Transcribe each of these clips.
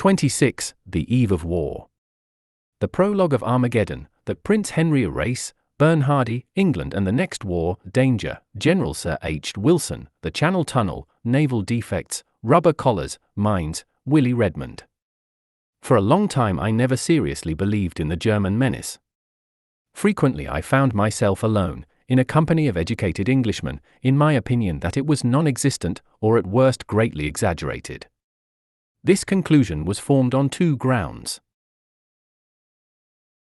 26. The Eve of War. The prologue of Armageddon, that Prince Henry a race, Bernhardi, England and the next war, danger, General Sir H. Wilson, the Channel Tunnel, naval defects, rubber collars, mines, Willie Redmond. For a long time I never seriously believed in the German menace. Frequently I found myself alone, in a company of educated Englishmen, in my opinion that it was non-existent, or at worst greatly exaggerated. This conclusion was formed on two grounds.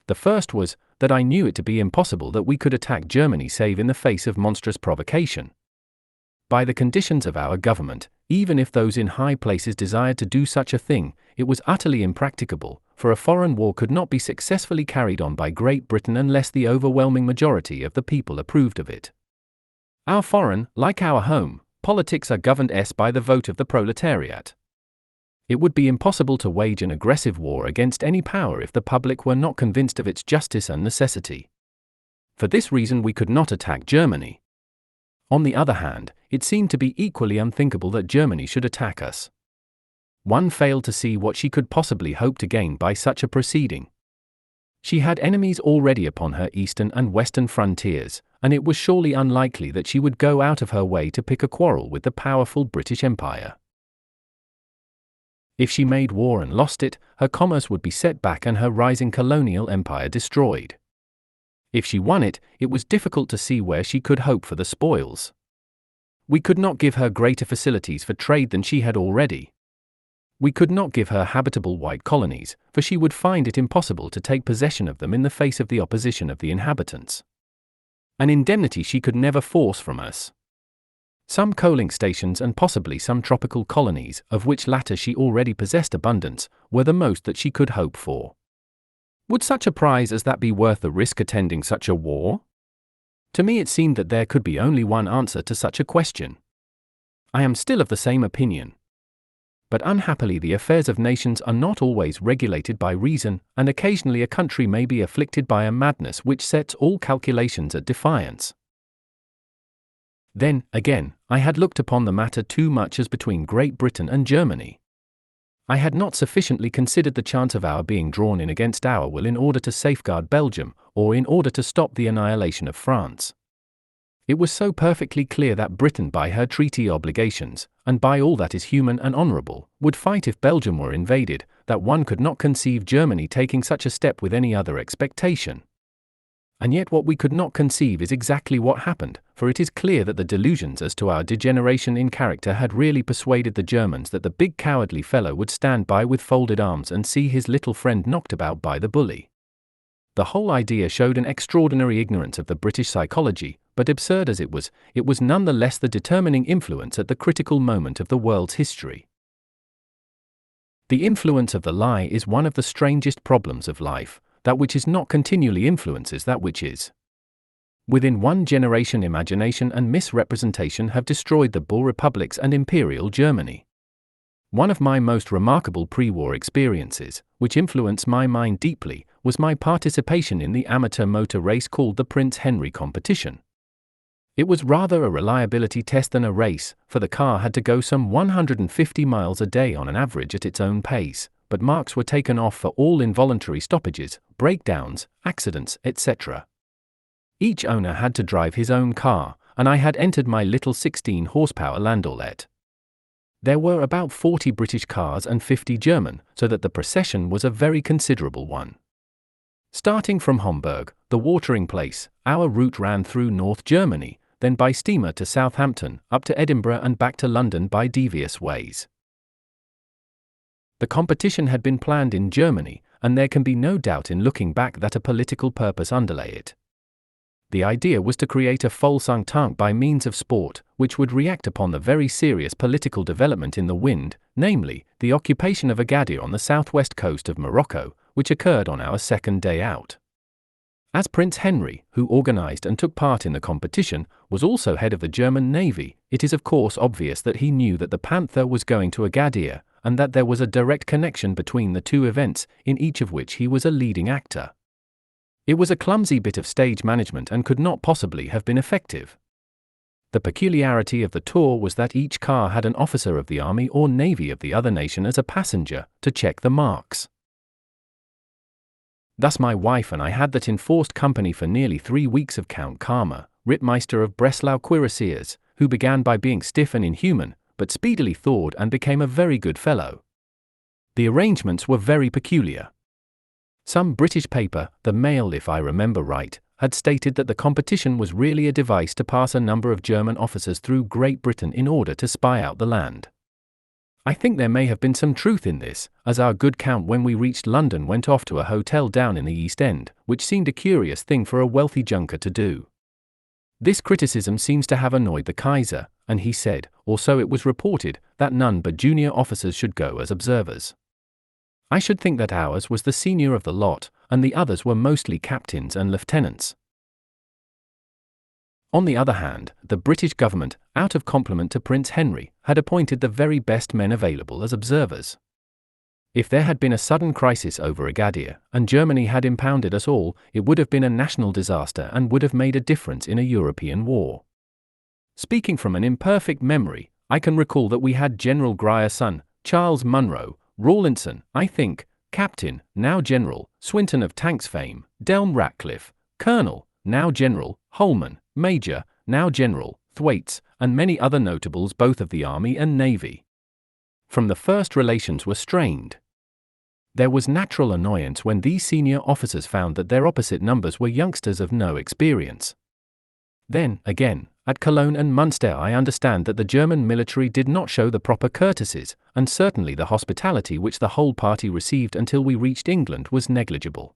The first was, that I knew it to be impossible that we could attack Germany save in the face of monstrous provocation. By the conditions of our government, even if those in high places desired to do such a thing, it was utterly impracticable, for a foreign war could not be successfully carried on by Great Britain unless the overwhelming majority of the people approved of it. Our foreign, like our home, politics are governed by the vote of the proletariat. It would be impossible to wage an aggressive war against any power if the public were not convinced of its justice and necessity. For this reason we could not attack Germany. On the other hand, it seemed to be equally unthinkable that Germany should attack us. One failed to see what she could possibly hope to gain by such a proceeding. She had enemies already upon her eastern and western frontiers, and it was surely unlikely that she would go out of her way to pick a quarrel with the powerful British Empire. If she made war and lost it, her commerce would be set back and her rising colonial empire destroyed. If she won it, it was difficult to see where she could hope for the spoils. We could not give her greater facilities for trade than she had already. We could not give her habitable white colonies, for she would find it impossible to take possession of them in the face of the opposition of the inhabitants. An indemnity she could never force from us. Some coaling stations and possibly some tropical colonies, of which latter she already possessed abundance, were the most that she could hope for. Would such a prize as that be worth the risk attending such a war? To me it seemed that there could be only one answer to such a question. I am still of the same opinion. But unhappily the affairs of nations are not always regulated by reason, and occasionally a country may be afflicted by a madness which sets all calculations at defiance. Then, again, I had looked upon the matter too much as between Great Britain and Germany. I had not sufficiently considered the chance of our being drawn in against our will in order to safeguard Belgium, or in order to stop the annihilation of France. It was so perfectly clear that Britain by her treaty obligations, and by all that is human and honourable, would fight if Belgium were invaded, that one could not conceive Germany taking such a step with any other expectation. And yet what we could not conceive is exactly what happened, for it is clear that the delusions as to our degeneration in character had really persuaded the Germans that the big cowardly fellow would stand by with folded arms and see his little friend knocked about by the bully. The whole idea showed an extraordinary ignorance of the British psychology, but absurd as it was none the less the determining influence at the critical moment of the world's history. The influence of the lie is one of the strangest problems of life. That which is not continually influences that which is. Within one generation imagination and misrepresentation have destroyed the Bull republics and Imperial Germany. One of my most remarkable pre-war experiences, which influenced my mind deeply, was my participation in the amateur motor race called the Prince Henry competition. It was rather a reliability test than a race, for the car had to go some 150 miles a day on an average at its own pace, but marks were taken off for all involuntary stoppages, breakdowns, accidents, etc. Each owner had to drive his own car, and I had entered my little 16-horsepower landaulet. There were about 40 British cars and 50 German, so that the procession was a very considerable one. Starting from Hamburg, the watering place, our route ran through North Germany, then by steamer to Southampton, up to Edinburgh and back to London by devious ways. The competition had been planned in Germany, and there can be no doubt in looking back that a political purpose underlay it. The idea was to create a false entente by means of sport, which would react upon the very serious political development in the wind, namely, the occupation of Agadir on the southwest coast of Morocco, which occurred on our second day out. As Prince Henry, who organized and took part in the competition, was also head of the German Navy, it is of course obvious that he knew that the Panther was going to Agadir, and that there was a direct connection between the two events, in each of which he was a leading actor. It was a clumsy bit of stage management and could not possibly have been effective. The peculiarity of the tour was that each car had an officer of the army or navy of the other nation as a passenger, to check the marks. Thus my wife and I had that enforced company for nearly 3 weeks of Count Karma, Rittmeister of Breslau cuirassiers, who began by being stiff and inhuman, but speedily thawed and became a very good fellow. The arrangements were very peculiar. Some British paper, the Mail if I remember right, had stated that the competition was really a device to pass a number of German officers through Great Britain in order to spy out the land. I think there may have been some truth in this, as our good Count when we reached London went off to a hotel down in the East End, which seemed a curious thing for a wealthy junker to do. This criticism seems to have annoyed the Kaiser, and he said, or so it was reported, that none but junior officers should go as observers. I should think that ours was the senior of the lot, and the others were mostly captains and lieutenants. On the other hand, the British government, out of compliment to Prince Henry, had appointed the very best men available as observers. If there had been a sudden crisis over Agadir, and Germany had impounded us all, it would have been a national disaster and would have made a difference in a European war. Speaking from an imperfect memory, I can recall that we had General Grier's son, Charles Munro, Rawlinson, I think, Captain, now General, Swinton of tanks fame, Delme Ratcliffe, Colonel, now General, Holman, Major, now General, Thwaites, and many other notables both of the Army and Navy. From the first relations were strained. There was natural annoyance when these senior officers found that their opposite numbers were youngsters of no experience. Then, again, at Cologne and Munster I understand that the German military did not show the proper courtesies, and certainly the hospitality which the whole party received until we reached England was negligible.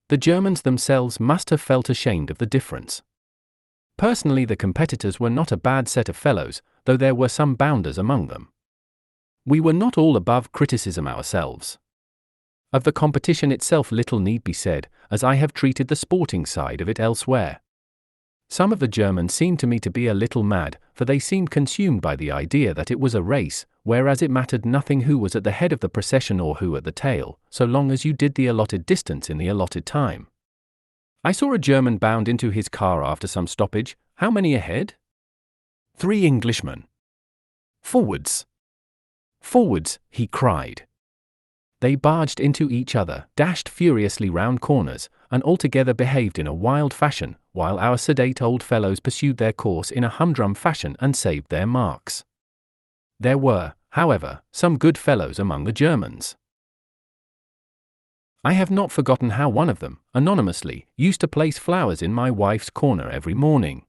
The Germans themselves must have felt ashamed of the difference. Personally, the competitors were not a bad set of fellows, though there were some bounders among them. We were not all above criticism ourselves. Of the competition itself little need be said, as I have treated the sporting side of it elsewhere. Some of the Germans seemed to me to be a little mad, for they seemed consumed by the idea that it was a race, whereas it mattered nothing who was at the head of the procession or who at the tail, so long as you did the allotted distance in the allotted time. I saw a German bound into his car after some stoppage. How many ahead? 3 Englishmen. Forwards! Forwards, he cried. They barged into each other, dashed furiously round corners, and altogether behaved in a wild fashion, while our sedate old fellows pursued their course in a humdrum fashion and saved their marks. There were, however, some good fellows among the Germans. I have not forgotten how one of them, anonymously, used to place flowers in my wife's corner every morning.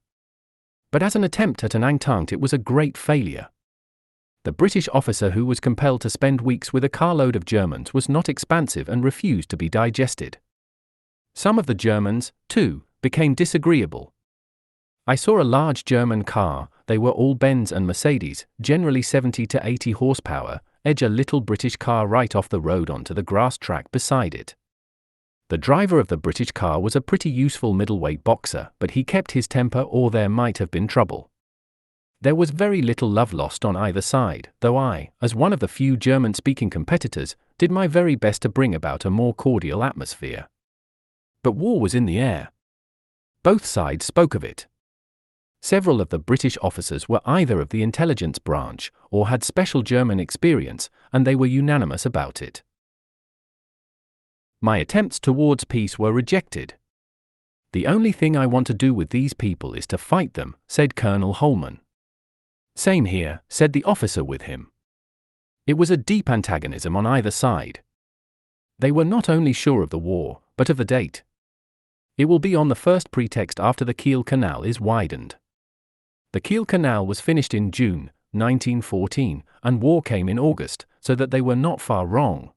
But as an attempt at an entente it was a great failure. The British officer who was compelled to spend weeks with a carload of Germans was not expansive and refused to be digested. Some of the Germans, too, became disagreeable. I saw a large German car, they were all Benz and Mercedes, generally 70 to 80 horsepower, edge a little British car right off the road onto the grass track beside it. The driver of the British car was a pretty useful middleweight boxer, but he kept his temper or there might have been trouble. There was very little love lost on either side, though I, as one of the few German-speaking competitors, did my very best to bring about a more cordial atmosphere. But war was in the air. Both sides spoke of it. Several of the British officers were either of the intelligence branch, or had special German experience, and they were unanimous about it. My attempts towards peace were rejected. "The only thing I want to do with these people is to fight them," said Colonel Holman. "Same here," said the officer with him. It was a deep antagonism on either side. They were not only sure of the war, but of the date. It will be on the first pretext after the Kiel Canal is widened. The Kiel Canal was finished in June 1914, and war came in August, so that they were not far wrong.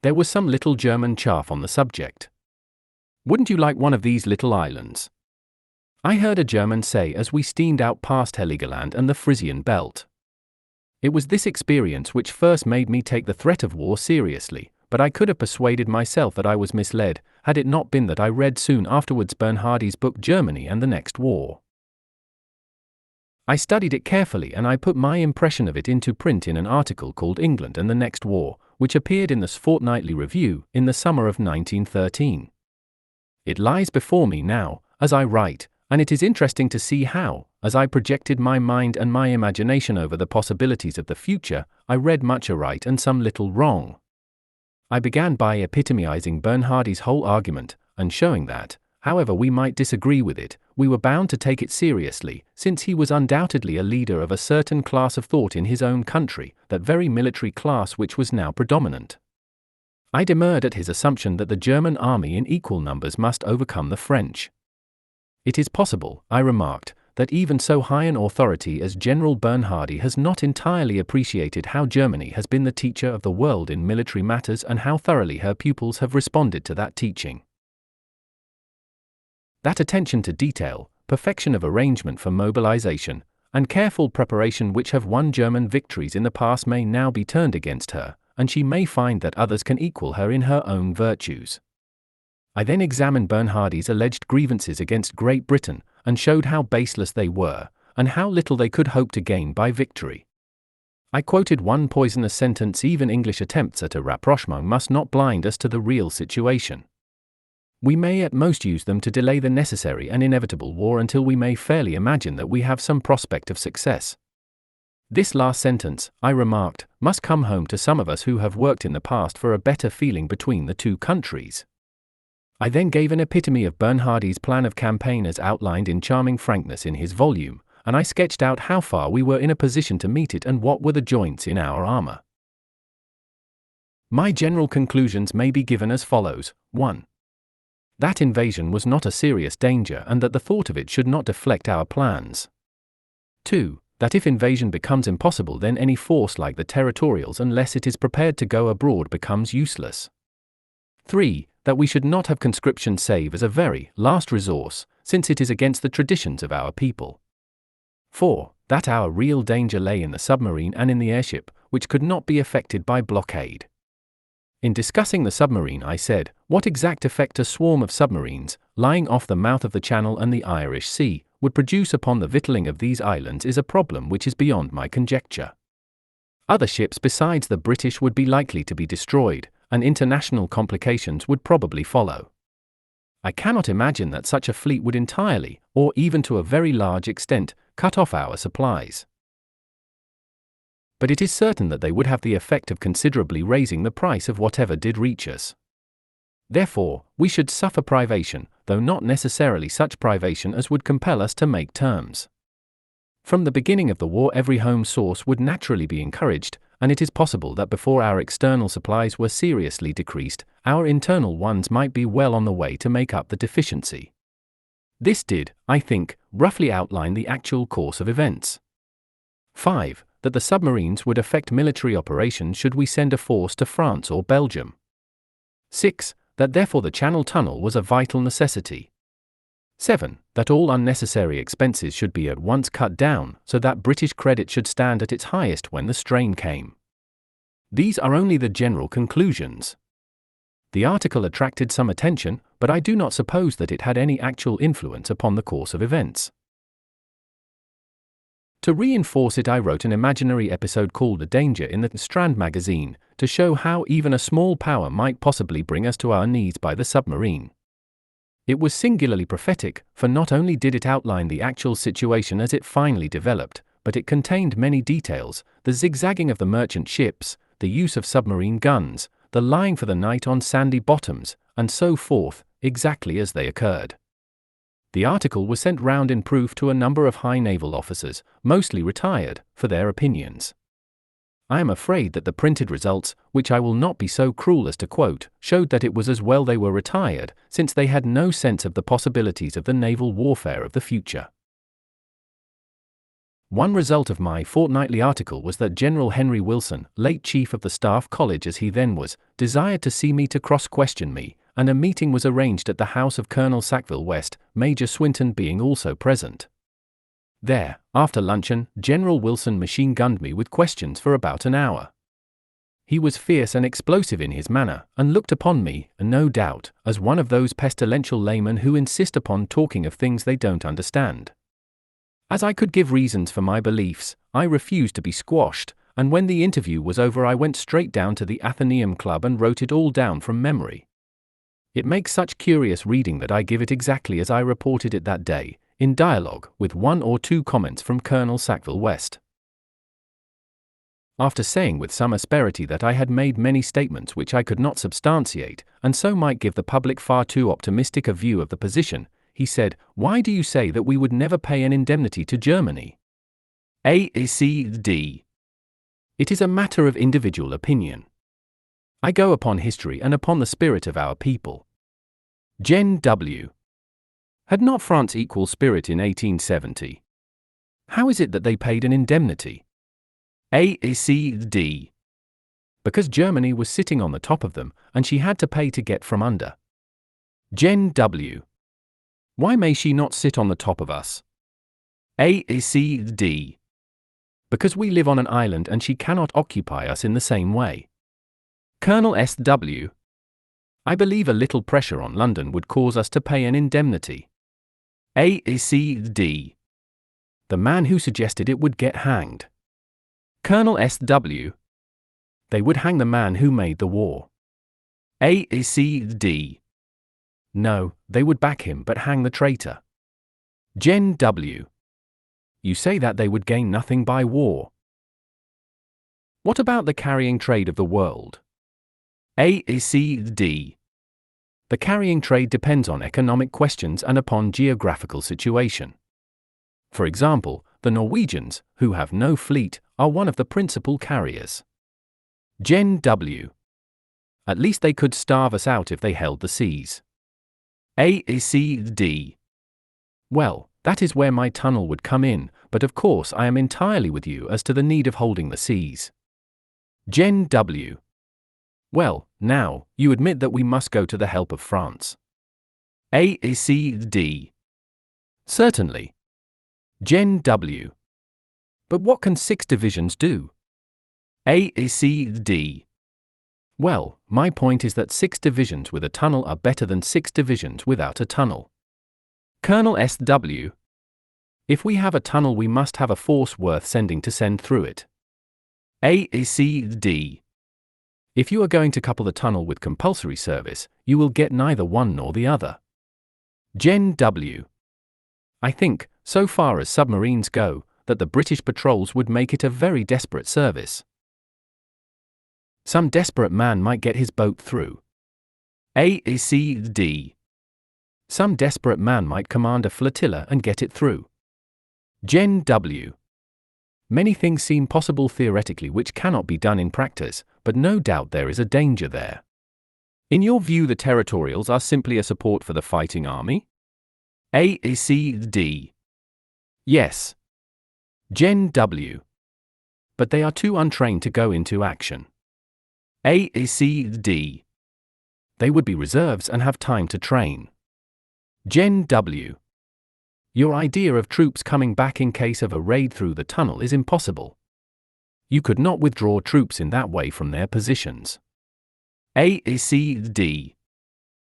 There was some little German chaff on the subject. "Wouldn't you like one of these little islands?" I heard a German say as we steamed out past Heligoland and the Frisian Belt. It was this experience which first made me take the threat of war seriously, but I could have persuaded myself that I was misled, had it not been that I read soon afterwards Bernhardi's book Germany and the Next War. I studied it carefully and I put my impression of it into print in an article called England and the Next War, which appeared in the Fortnightly Review in the summer of 1913. It lies before me now, as I write, and it is interesting to see how, as I projected my mind and my imagination over the possibilities of the future, I read much aright and some little wrong. I began by epitomizing Bernhardi's whole argument, and showing that, however we might disagree with it, we were bound to take it seriously, since he was undoubtedly a leader of a certain class of thought in his own country, that very military class which was now predominant. I demurred at his assumption that the German army in equal numbers must overcome the French. It is possible, I remarked, that even so high an authority as General Bernhardi has not entirely appreciated how Germany has been the teacher of the world in military matters and how thoroughly her pupils have responded to that teaching. That attention to detail, perfection of arrangement for mobilization, and careful preparation which have won German victories in the past may now be turned against her, and she may find that others can equal her in her own virtues. I then examined Bernhardi's alleged grievances against Great Britain, and showed how baseless they were, and how little they could hope to gain by victory. I quoted one poisonous sentence: even English attempts at a rapprochement must not blind us to the real situation. We may at most use them to delay the necessary and inevitable war until we may fairly imagine that we have some prospect of success. This last sentence, I remarked, must come home to some of us who have worked in the past for a better feeling between the two countries. I then gave an epitome of Bernhardi's plan of campaign as outlined in charming frankness in his volume, and I sketched out how far we were in a position to meet it and what were the joints in our armor. My general conclusions may be given as follows. 1. That invasion was not a serious danger and that the thought of it should not deflect our plans. 2. That if invasion becomes impossible, then any force like the territorials, unless it is prepared to go abroad, becomes useless. 3. That we should not have conscription save as a very last resource, since it is against the traditions of our people. 4. That our real danger lay in the submarine and in the airship, which could not be affected by blockade. In discussing the submarine, I said, what exact effect a swarm of submarines, lying off the mouth of the Channel and the Irish Sea, would produce upon the victualling of these islands is a problem which is beyond my conjecture. Other ships besides the British would be likely to be destroyed, and international complications would probably follow. I cannot imagine that such a fleet would entirely, or even to a very large extent, cut off our supplies. But it is certain that they would have the effect of considerably raising the price of whatever did reach us. Therefore, we should suffer privation, though not necessarily such privation as would compel us to make terms. From the beginning of the war, every home source would naturally be encouraged, and it is possible that before our external supplies were seriously decreased, our internal ones might be well on the way to make up the deficiency. This did, I think, roughly outline the actual course of events. 5. That the submarines would affect military operations should we send a force to France or Belgium. 6. That therefore the Channel Tunnel was a vital necessity. 7. That all unnecessary expenses should be at once cut down, so that British credit should stand at its highest when the strain came. These are only the general conclusions. The article attracted some attention, but I do not suppose that it had any actual influence upon the course of events. To reinforce it, I wrote an imaginary episode called A Danger in the Strand magazine, to show how even a small power might possibly bring us to our knees by the submarine. It was singularly prophetic, for not only did it outline the actual situation as it finally developed, but it contained many details: the zigzagging of the merchant ships, the use of submarine guns, the lying for the night on sandy bottoms, and so forth, exactly as they occurred. The article was sent round in proof to a number of high naval officers, mostly retired, for their opinions. I am afraid that the printed results, which I will not be so cruel as to quote, showed that it was as well they were retired, since they had no sense of the possibilities of the naval warfare of the future. One result of my fortnightly article was that General Henry Wilson, late Chief of the Staff College as he then was, desired to see me to cross-question me, and a meeting was arranged at the house of Colonel Sackville West, Major Swinton being also present. There, after luncheon, General Wilson machine-gunned me with questions for about an hour. He was fierce and explosive in his manner, and looked upon me, no doubt, as one of those pestilential laymen who insist upon talking of things they don't understand. As I could give reasons for my beliefs, I refused to be squashed, and when the interview was over I went straight down to the Athenaeum Club and wrote it all down from memory. It makes such curious reading that I give it exactly as I reported it that day, in dialogue, with one or two comments from Colonel Sackville West. After saying with some asperity that I had made many statements which I could not substantiate, and so might give the public far too optimistic a view of the position, he said, "Why do you say that we would never pay an indemnity to Germany?" A.C.D. It is a matter of individual opinion. I go upon history and upon the spirit of our people. Gen W. Had not France equal spirit in 1870? How is it that they paid an indemnity? A.C.D. Because Germany was sitting on the top of them, and she had to pay to get from under. Gen W. Why may she not sit on the top of us? A.C.D. Because we live on an island and she cannot occupy us in the same way. Colonel S.W. I believe a little pressure on London would cause us to pay an indemnity. A.C.D. The man who suggested it would get hanged. Colonel S.W. They would hang the man who made the war. A.C.D. No, they would back him but hang the traitor. Gen W. You say that they would gain nothing by war. What about the carrying trade of the world? A.C.D. The carrying trade depends on economic questions and upon geographical situation. For example, the Norwegians, who have no fleet, are one of the principal carriers. Gen W. At least they could starve us out if they held the seas. A.C.D. Well, that is where my tunnel would come in, but of course I am entirely with you as to the need of holding the seas. Gen W. Well, now, you admit that we must go to the help of France. A.C.D. Certainly. Gen W. But what can 6 divisions do? A.C.D. Well, my point is that 6 divisions with a tunnel are better than 6 divisions without a tunnel. Colonel S.W. If we have a tunnel we must have a force worth sending to send through it. A.C.D. If you are going to couple the tunnel with compulsory service, you will get neither one nor the other. Gen W. I think, so far as submarines go, that the British patrols would make it a very desperate service. Some desperate man might get his boat through. A.C.D. Some desperate man might command a flotilla and get it through. Gen W. Many things seem possible theoretically which cannot be done in practice, but no doubt there is a danger there. In your view, the territorials are simply a support for the fighting army? A.C.D. Yes. Gen W. But they are too untrained to go into action. A.C.D. They would be reserves and have time to train. Gen W. Your idea of troops coming back in case of a raid through the tunnel is impossible. You could not withdraw troops in that way from their positions. A.C.D.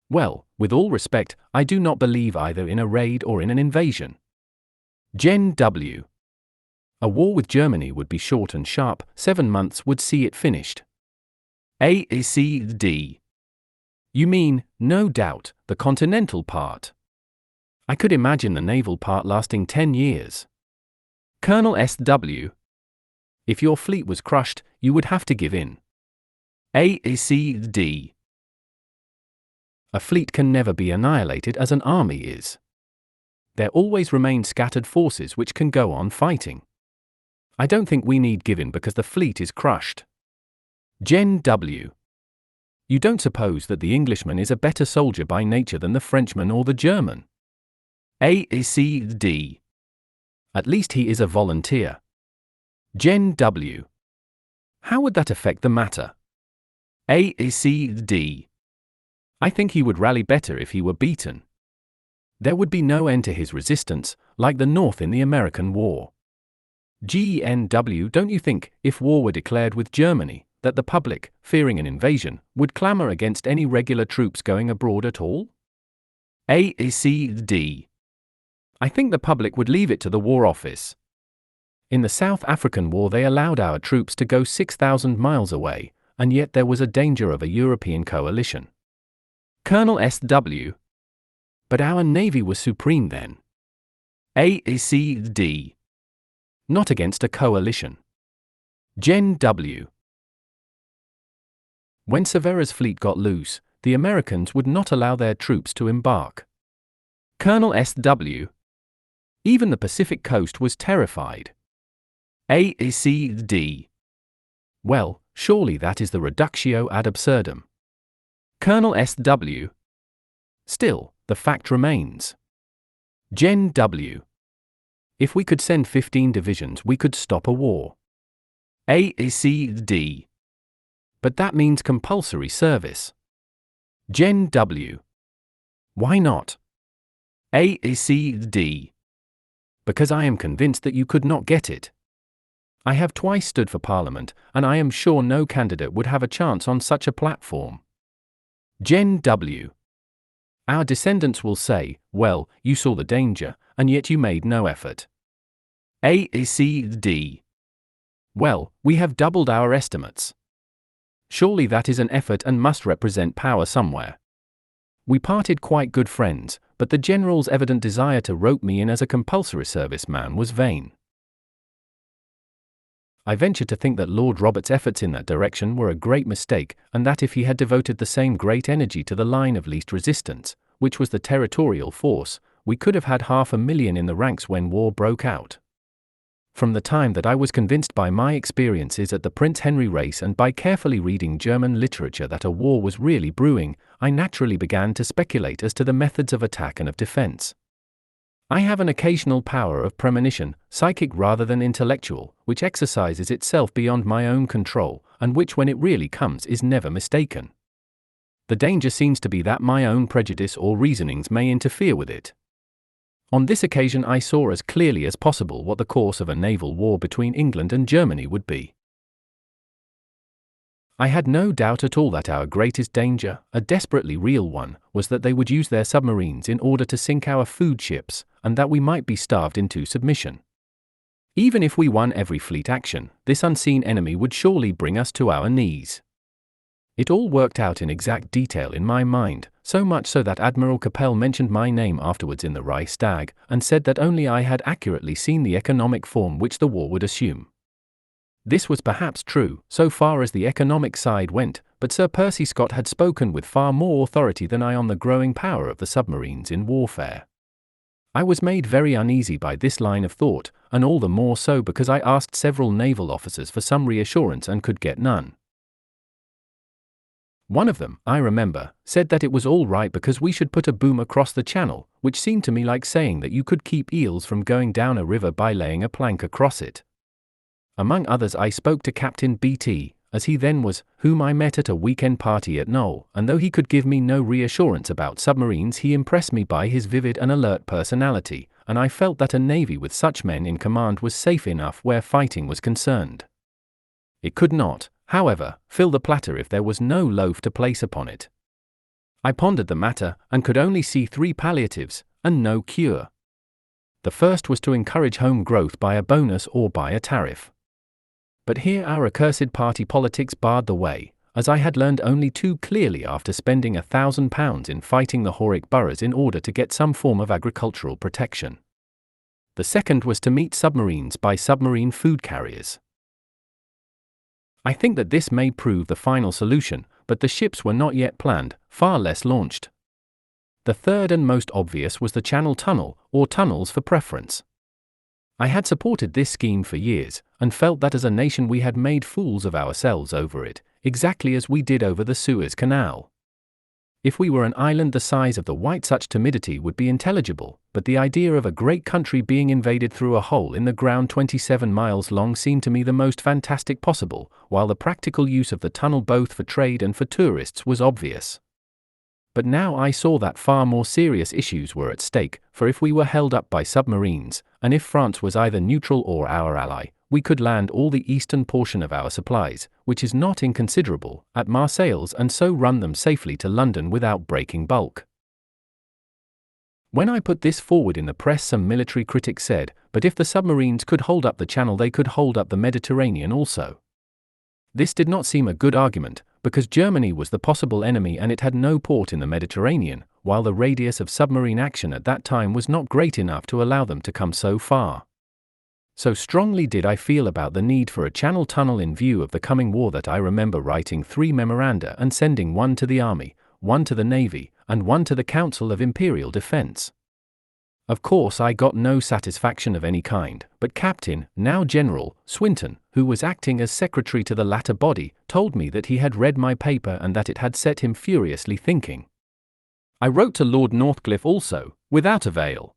Well, with all respect, I do not believe either in a raid or in an invasion. Gen W. A war with Germany would be short and sharp, 7 months would see it finished. A.C.D. You mean, no doubt, the continental part. I could imagine the naval part lasting 10 years. Colonel S.W. If your fleet was crushed, you would have to give in. A.C.D. A fleet can never be annihilated as an army is. There always remain scattered forces which can go on fighting. I don't think we need give in because the fleet is crushed. Gen W. You don't suppose that the Englishman is a better soldier by nature than the Frenchman or the German? A.C.D. At least he is a volunteer. Gen W. How would that affect the matter? A.C.D. I think he would rally better if he were beaten. There would be no end to his resistance, like the North in the American War. Gen W. Don't you think, if war were declared with Germany, that the public, fearing an invasion, would clamor against any regular troops going abroad at all? A.C.D. I think the public would leave it to the War Office. In the South African War they allowed our troops to go 6,000 miles away, and yet there was a danger of a European coalition. Colonel S.W. But our navy was supreme then. A. C. D. Not against a coalition. Gen W. When Cervera's fleet got loose, the Americans would not allow their troops to embark. Colonel S.W. Even the Pacific coast was terrified. A. C. D. Well, surely that is the reductio ad absurdum. Colonel S.W. Still, the fact remains. Gen W. If we could send 15 divisions, we could stop a war. A. C. D. But that means compulsory service. Gen W. Why not? A. C. D. Because I am convinced that you could not get it. I have twice stood for Parliament, and I am sure no candidate would have a chance on such a platform. Gen W. Our descendants will say, well, you saw the danger, and yet you made no effort. A. C. D. Well, we have doubled our estimates. Surely that is an effort and must represent power somewhere. We parted quite good friends, but the General's evident desire to rope me in as a compulsory service man was vain. I venture to think that Lord Robert's efforts in that direction were a great mistake, and that if he had devoted the same great energy to the line of least resistance, which was the territorial force, we could have had 500,000 in the ranks when war broke out. From the time that I was convinced by my experiences at the Prince Henry race and by carefully reading German literature that a war was really brewing, I naturally began to speculate as to the methods of attack and of defense. I have an occasional power of premonition, psychic rather than intellectual, which exercises itself beyond my own control, and which when it really comes is never mistaken. The danger seems to be that my own prejudice or reasonings may interfere with it. On this occasion I saw as clearly as possible what the course of a naval war between England and Germany would be. I had no doubt at all that our greatest danger, a desperately real one, was that they would use their submarines in order to sink our food ships, and that we might be starved into submission. Even if we won every fleet action, this unseen enemy would surely bring us to our knees. It all worked out in exact detail in my mind, so much so that Admiral Capell mentioned my name afterwards in the Reichstag, and said that only I had accurately seen the economic form which the war would assume. This was perhaps true, so far as the economic side went, but Sir Percy Scott had spoken with far more authority than I on the growing power of the submarines in warfare. I was made very uneasy by this line of thought, and all the more so because I asked several naval officers for some reassurance and could get none. One of them, I remember, said that it was all right because we should put a boom across the channel, which seemed to me like saying that you could keep eels from going down a river by laying a plank across it. Among others I spoke to Captain B.T., as he then was, whom I met at a weekend party at Knoll, and though he could give me no reassurance about submarines, he impressed me by his vivid and alert personality, and I felt that a navy with such men in command was safe enough where fighting was concerned. It could not, however, fill the platter if there was no loaf to place upon it. I pondered the matter, and could only see 3 palliatives, and no cure. The first was to encourage home growth by a bonus or by a tariff. But here our accursed party politics barred the way, as I had learned only too clearly after spending £1,000 in fighting the Horik boroughs in order to get some form of agricultural protection. The second was to meet submarines by submarine food carriers. I think that this may prove the final solution, but the ships were not yet planned, far less launched. The third and most obvious was the Channel Tunnel, or tunnels for preference. I had supported this scheme for years, and felt that as a nation we had made fools of ourselves over it, exactly as we did over the Suez Canal. If we were an island the size of the White, such timidity would be intelligible, but the idea of a great country being invaded through a hole in the ground 27 miles long seemed to me the most fantastic possible, while the practical use of the tunnel both for trade and for tourists was obvious. But now I saw that far more serious issues were at stake, for if we were held up by submarines, and if France was either neutral or our ally, we could land all the eastern portion of our supplies, which is not inconsiderable, at Marseilles and so run them safely to London without breaking bulk. When I put this forward in the press, some military critics said, but if the submarines could hold up the channel they could hold up the Mediterranean also. This did not seem a good argument, because Germany was the possible enemy and it had no port in the Mediterranean, while the radius of submarine action at that time was not great enough to allow them to come so far. So strongly did I feel about the need for a channel tunnel in view of the coming war that I remember writing 3 memoranda and sending one to the Army, one to the Navy, and one to the Council of Imperial Defense. Of course I got no satisfaction of any kind, but Captain, now General, Swinton, who was acting as secretary to the latter body, told me that he had read my paper and that it had set him furiously thinking. I wrote to Lord Northcliffe also, without avail.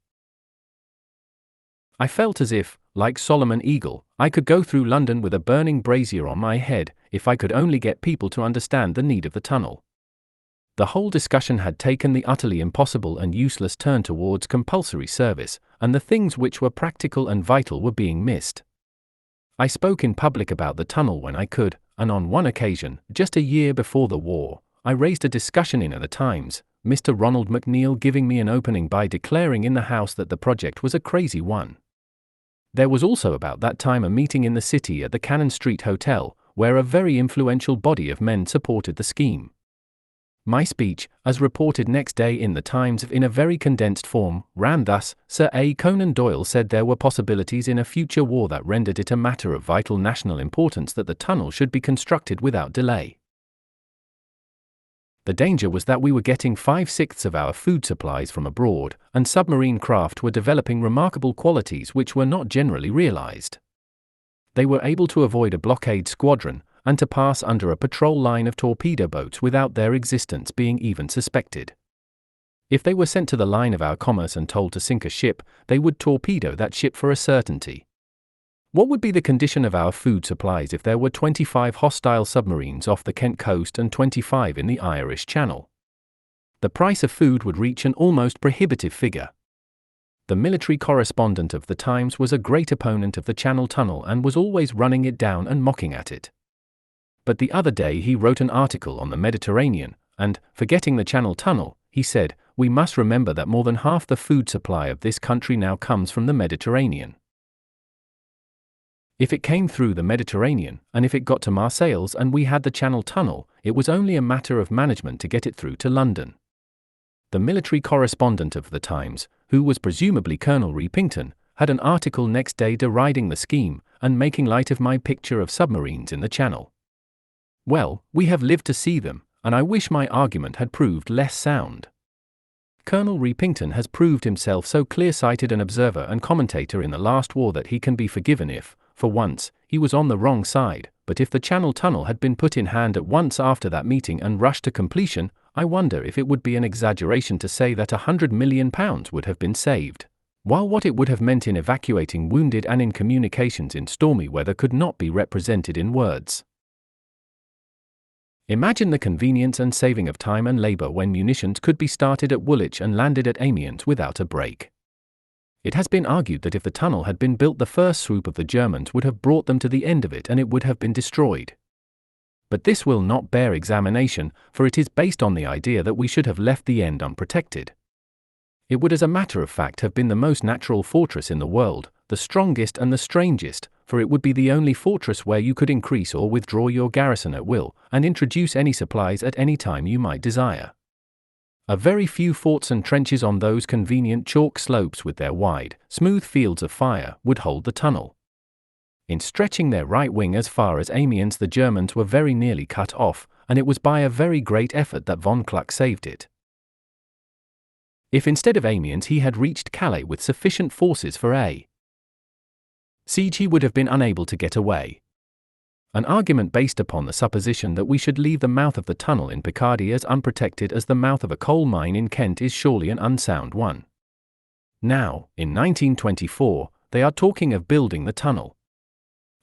I felt as if, like Solomon Eagle, I could go through London with a burning brazier on my head, if I could only get people to understand the need of the tunnel. The whole discussion had taken the utterly impossible and useless turn towards compulsory service, and the things which were practical and vital were being missed. I spoke in public about the tunnel when I could, and on one occasion, just a year before the war, I raised a discussion in the Times, Mr. Ronald McNeill giving me an opening by declaring in the House that the project was a crazy one. There was also about that time a meeting in the city at the Cannon Street Hotel, where a very influential body of men supported the scheme. My speech, as reported next day in the Times in a very condensed form, ran thus: Sir A. Conan Doyle said there were possibilities in a future war that rendered it a matter of vital national importance that the tunnel should be constructed without delay. The danger was that we were getting 5/6 of our food supplies from abroad, and submarine craft were developing remarkable qualities which were not generally realized. They were able to avoid a blockade squadron, and to pass under a patrol line of torpedo boats without their existence being even suspected. If they were sent to the line of our commerce and told to sink a ship, they would torpedo that ship for a certainty. What would be the condition of our food supplies if there were 25 hostile submarines off the Kent coast and 25 in the Irish Channel? The price of food would reach an almost prohibitive figure. The military correspondent of the Times was a great opponent of the Channel Tunnel and was always running it down and mocking at it. But the other day he wrote an article on the Mediterranean, and, forgetting the Channel Tunnel, he said, "We must remember that more than half the food supply of this country now comes from the Mediterranean. If it came through the Mediterranean, and if it got to Marseilles and we had the Channel Tunnel, it was only a matter of management to get it through to London." The military correspondent of the Times, who was presumably Colonel Repington, had an article next day deriding the scheme, and making light of my picture of submarines in the Channel. Well, we have lived to see them, and I wish my argument had proved less sound. Colonel Repington has proved himself so clear-sighted an observer and commentator in the last war that he can be forgiven if, for once, he was on the wrong side, but if the Channel Tunnel had been put in hand at once after that meeting and rushed to completion, I wonder if it would be an exaggeration to say that £100 million would have been saved, while what it would have meant in evacuating wounded and in communications in stormy weather could not be represented in words. Imagine the convenience and saving of time and labor when munitions could be started at Woolwich and landed at Amiens without a break. It has been argued that if the tunnel had been built, the first swoop of the Germans would have brought them to the end of it and it would have been destroyed. But this will not bear examination, for it is based on the idea that we should have left the end unprotected. It would as a matter of fact have been the most natural fortress in the world, the strongest and the strangest, for it would be the only fortress where you could increase or withdraw your garrison at will, and introduce any supplies at any time you might desire. A very few forts and trenches on those convenient chalk slopes with their wide, smooth fields of fire would hold the tunnel. In stretching their right wing as far as Amiens, the Germans were very nearly cut off, and it was by a very great effort that von Kluck saved it. If instead of Amiens he had reached Calais with sufficient forces for a siege, he would have been unable to get away. An argument based upon the supposition that we should leave the mouth of the tunnel in Picardy as unprotected as the mouth of a coal mine in Kent is surely an unsound one. Now, in 1924, they are talking of building the tunnel.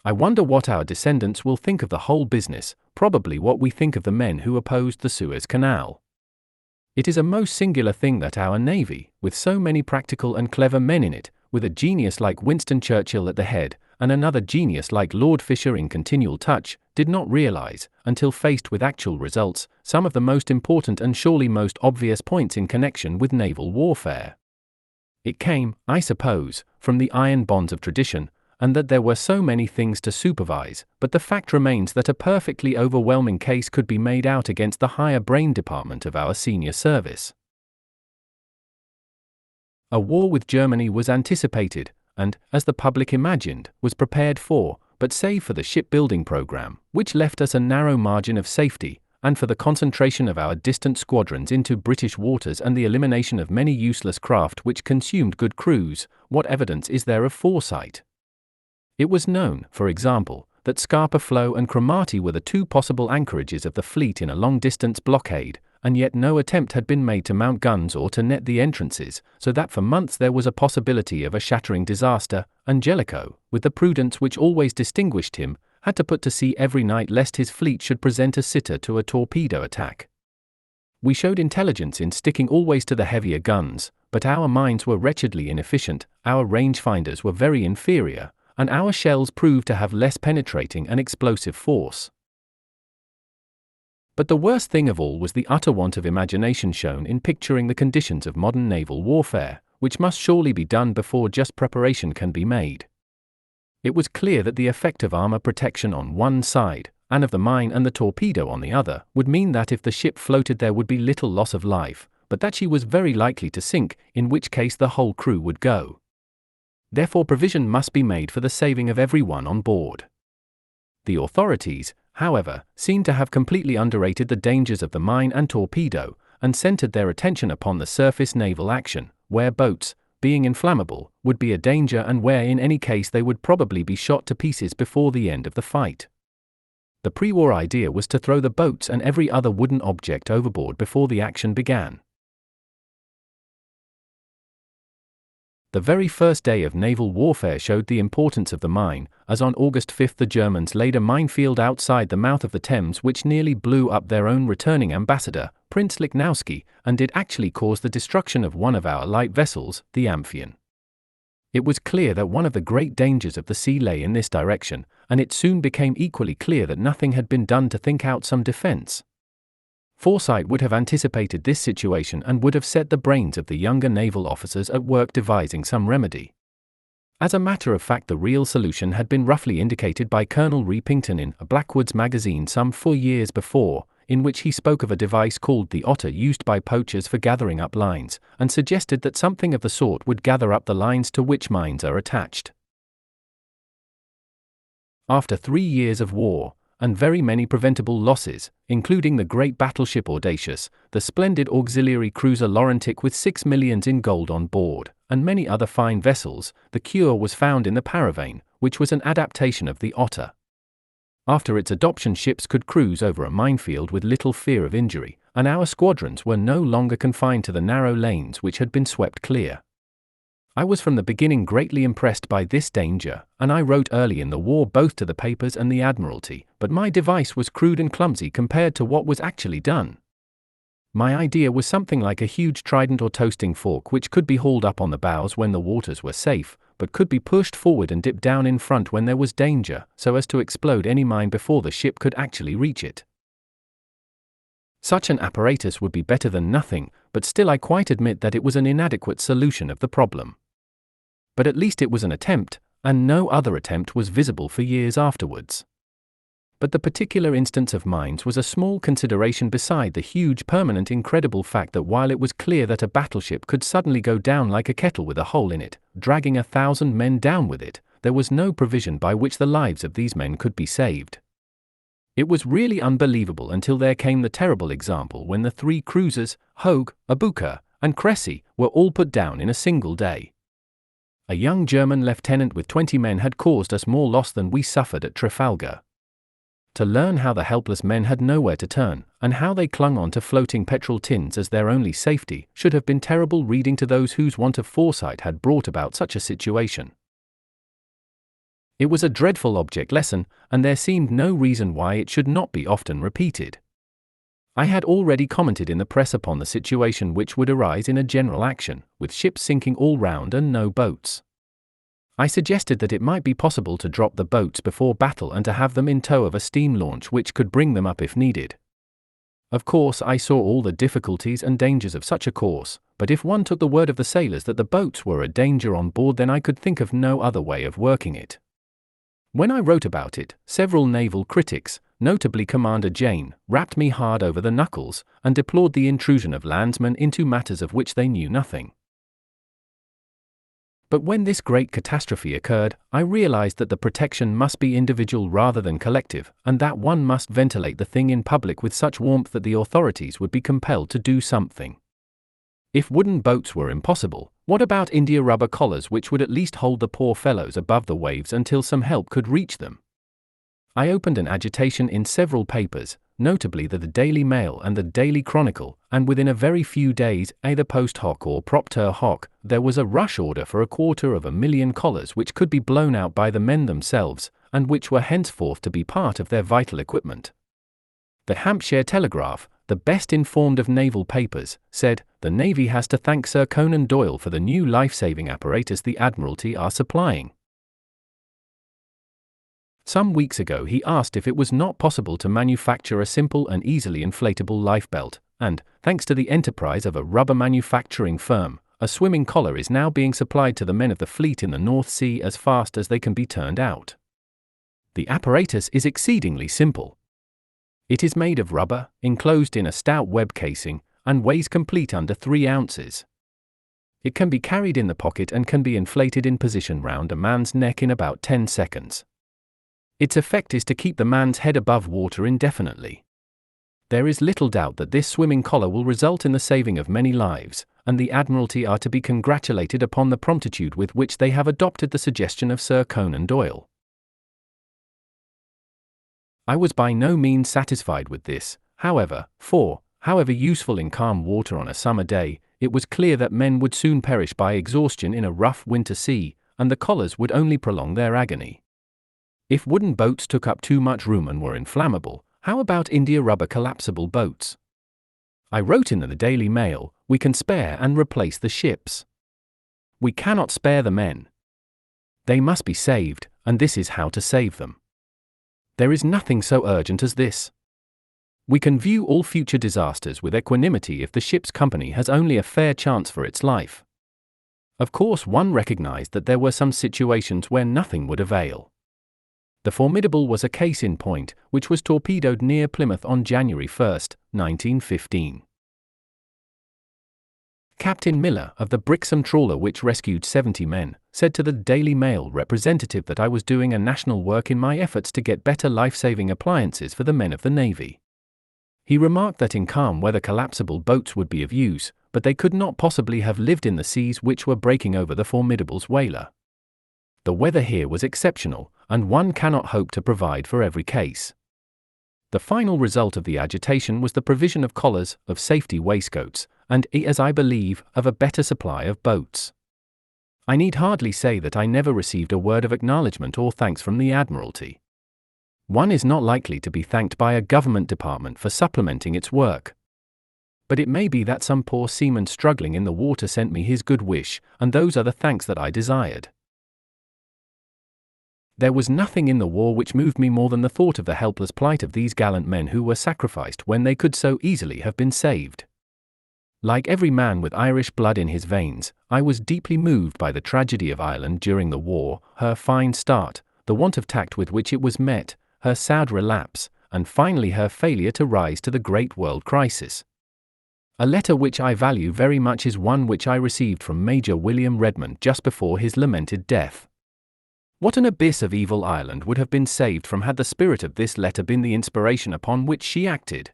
I wonder what our descendants will think of the whole business, probably what we think of the men who opposed the Suez Canal. It is a most singular thing that our Navy, with so many practical and clever men in it, with a genius like Winston Churchill at the head, and another genius like Lord Fisher in continual touch, did not realize, until faced with actual results, some of the most important and surely most obvious points in connection with naval warfare. It came, I suppose, from the iron bonds of tradition, and that there were so many things to supervise, but the fact remains that a perfectly overwhelming case could be made out against the higher brain department of our senior service. A war with Germany was anticipated, and, as the public imagined, was prepared for, but save for the shipbuilding program, which left us a narrow margin of safety, and for the concentration of our distant squadrons into British waters and the elimination of many useless craft which consumed good crews, what evidence is there of foresight? It was known, for example, that Scapa Flow and Cromarty were the two possible anchorages of the fleet in a long-distance blockade, and yet no attempt had been made to mount guns or to net the entrances, so that for months there was a possibility of a shattering disaster, and Jellicoe, with the prudence which always distinguished him, had to put to sea every night lest his fleet should present a sitter to a torpedo attack. We showed intelligence in sticking always to the heavier guns, but our mines were wretchedly inefficient, our rangefinders were very inferior, and our shells proved to have less penetrating and explosive force. But the worst thing of all was the utter want of imagination shown in picturing the conditions of modern naval warfare, which must surely be done before just preparation can be made. It was clear that the effect of armor protection on one side, and of the mine and the torpedo on the other, would mean that if the ship floated there would be little loss of life, but that she was very likely to sink, in which case the whole crew would go. Therefore provision must be made for the saving of everyone on board. The authorities, however, seemed to have completely underrated the dangers of the mine and torpedo, and centered their attention upon the surface naval action, where boats, being inflammable, would be a danger and where in any case they would probably be shot to pieces before the end of the fight. The pre-war idea was to throw the boats and every other wooden object overboard before the action began. The very first day of naval warfare showed the importance of the mine, as on August 5 the Germans laid a minefield outside the mouth of the Thames which nearly blew up their own returning ambassador, Prince Lichnowsky, and did actually cause the destruction of one of our light vessels, the Amphion. It was clear that one of the great dangers of the sea lay in this direction, and it soon became equally clear that nothing had been done to think out some defense. Foresight would have anticipated this situation and would have set the brains of the younger naval officers at work devising some remedy. As a matter of fact, the real solution had been roughly indicated by Colonel Repington in a Blackwood's magazine some 4 years before, in which he spoke of a device called the otter used by poachers for gathering up lines, and suggested that something of the sort would gather up the lines to which mines are attached. After 3 years of war, and very many preventable losses, including the great battleship Audacious, the splendid auxiliary cruiser Laurentic with 6 millions in gold on board, and many other fine vessels, the cure was found in the Paravane, which was an adaptation of the otter. After its adoption, ships could cruise over a minefield with little fear of injury, and our squadrons were no longer confined to the narrow lanes which had been swept clear. I was from the beginning greatly impressed by this danger, and I wrote early in the war both to the papers and the Admiralty, but my device was crude and clumsy compared to what was actually done. My idea was something like a huge trident or toasting fork which could be hauled up on the bows when the waters were safe, but could be pushed forward and dipped down in front when there was danger, so as to explode any mine before the ship could actually reach it. Such an apparatus would be better than nothing, but still I quite admit that it was an inadequate solution of the problem. But at least it was an attempt, and no other attempt was visible for years afterwards. But the particular instance of mines was a small consideration beside the huge, permanent, incredible fact that while it was clear that a battleship could suddenly go down like a kettle with a hole in it, dragging 1,000 men down with it, there was no provision by which the lives of these men could be saved. It was really unbelievable until there came the terrible example when the 3 cruisers, Hogue, Abuka, and Cressy, were all put down in a single day. A young German lieutenant with 20 men had caused us more loss than we suffered at Trafalgar. To learn how the helpless men had nowhere to turn, and how they clung on to floating petrol tins as their only safety, should have been terrible reading to those whose want of foresight had brought about such a situation. It was a dreadful object lesson, and there seemed no reason why it should not be often repeated. I had already commented in the press upon the situation which would arise in a general action, with ships sinking all round and no boats. I suggested that it might be possible to drop the boats before battle and to have them in tow of a steam launch which could bring them up if needed. Of course, I saw all the difficulties and dangers of such a course, but if one took the word of the sailors that the boats were a danger on board, then I could think of no other way of working it. When I wrote about it, several naval critics, notably Commander Jane, rapped me hard over the knuckles and deplored the intrusion of landsmen into matters of which they knew nothing. But when this great catastrophe occurred, I realized that the protection must be individual rather than collective, and that one must ventilate the thing in public with such warmth that the authorities would be compelled to do something. If wooden boats were impossible, what about India rubber collars which would at least hold the poor fellows above the waves until some help could reach them? I opened an agitation in several papers, notably the Daily Mail and the Daily Chronicle, and within a very few days, either post hoc or propter hoc, there was a rush order for 250,000 collars which could be blown out by the men themselves, and which were henceforth to be part of their vital equipment. The Hampshire Telegraph, the best informed of naval papers, said, "The Navy has to thank Sir Conan Doyle for the new life-saving apparatus the Admiralty are supplying." Some weeks ago he asked if it was not possible to manufacture a simple and easily inflatable lifebelt, and, thanks to the enterprise of a rubber manufacturing firm, a swimming collar is now being supplied to the men of the fleet in the North Sea as fast as they can be turned out. The apparatus is exceedingly simple. It is made of rubber, enclosed in a stout web casing, and weighs complete under 3 ounces. It can be carried in the pocket and can be inflated in position round a man's neck in about 10 seconds. Its effect is to keep the man's head above water indefinitely. There is little doubt that this swimming collar will result in the saving of many lives, and the Admiralty are to be congratulated upon the promptitude with which they have adopted the suggestion of Sir Conan Doyle. I was by no means satisfied with this, however, for, however useful in calm water on a summer day, it was clear that men would soon perish by exhaustion in a rough winter sea, and the collars would only prolong their agony. If wooden boats took up too much room and were inflammable, how about India rubber collapsible boats? I wrote in the Daily Mail, "We can spare and replace the ships. We cannot spare the men. They must be saved, and this is how to save them. There is nothing so urgent as this. We can view all future disasters with equanimity if the ship's company has only a fair chance for its life." Of course, one recognized that there were some situations where nothing would avail. The Formidable was a case in point, which was torpedoed near Plymouth on January 1, 1915. Captain Miller, of the Brixham trawler which rescued 70 men, said to the Daily Mail representative that I was doing a national work in my efforts to get better life-saving appliances for the men of the Navy. He remarked that in calm weather collapsible boats would be of use, but they could not possibly have lived in the seas which were breaking over the Formidable's whaler. The weather here was exceptional, and one cannot hope to provide for every case. The final result of the agitation was the provision of collars, of safety waistcoats, and, as I believe, of a better supply of boats. I need hardly say that I never received a word of acknowledgement or thanks from the Admiralty. One is not likely to be thanked by a government department for supplementing its work. But it may be that some poor seaman struggling in the water sent me his good wish, and those are the thanks that I desired. There was nothing in the war which moved me more than the thought of the helpless plight of these gallant men who were sacrificed when they could so easily have been saved. Like every man with Irish blood in his veins, I was deeply moved by the tragedy of Ireland during the war, her fine start, the want of tact with which it was met, her sad relapse, and finally her failure to rise to the great world crisis. A letter which I value very much is one which I received from Major William Redmond just before his lamented death. What an abyss of evil Ireland would have been saved from had the spirit of this letter been the inspiration upon which she acted.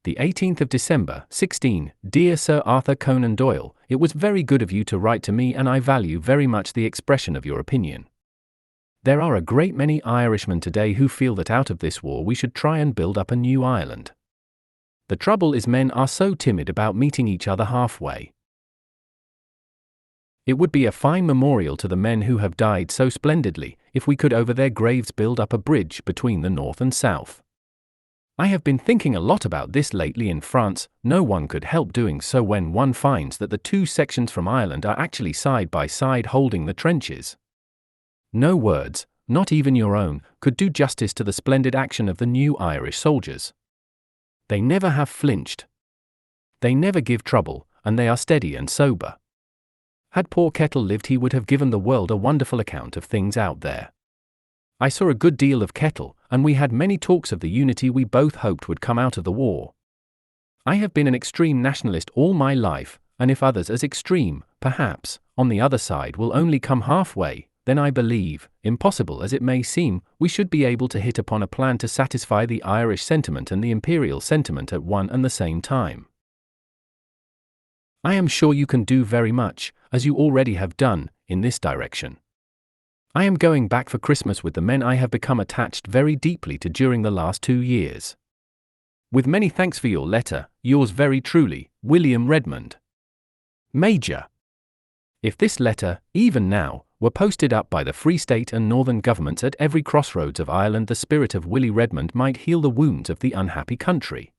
The 18th of December, 16, Dear Sir Arthur Conan Doyle, it was very good of you to write to me and I value very much the expression of your opinion. There are a great many Irishmen today who feel that out of this war we should try and build up a new Ireland. The trouble is men are so timid about meeting each other halfway. It would be a fine memorial to the men who have died so splendidly, if we could over their graves build up a bridge between the North and South. I have been thinking a lot about this lately. In France, no one could help doing so when one finds that the two sections from Ireland are actually side by side holding the trenches. No words, not even your own, could do justice to the splendid action of the new Irish soldiers. They never have flinched. They never give trouble, and they are steady and sober. Had poor Kettle lived, he would have given the world a wonderful account of things out there. I saw a good deal of Kettle, and we had many talks of the unity we both hoped would come out of the war. I have been an extreme nationalist all my life, and if others as extreme, perhaps, on the other side will only come halfway, then I believe, impossible as it may seem, we should be able to hit upon a plan to satisfy the Irish sentiment and the imperial sentiment at one and the same time. I am sure you can do very much, as you already have done, in this direction. I am going back for Christmas with the men I have become attached very deeply to during the last 2 years. With many thanks for your letter, yours very truly, William Redmond. Major. If this letter, even now, were posted up by the Free State and Northern governments at every crossroads of Ireland, the spirit of Willie Redmond might heal the wounds of the unhappy country.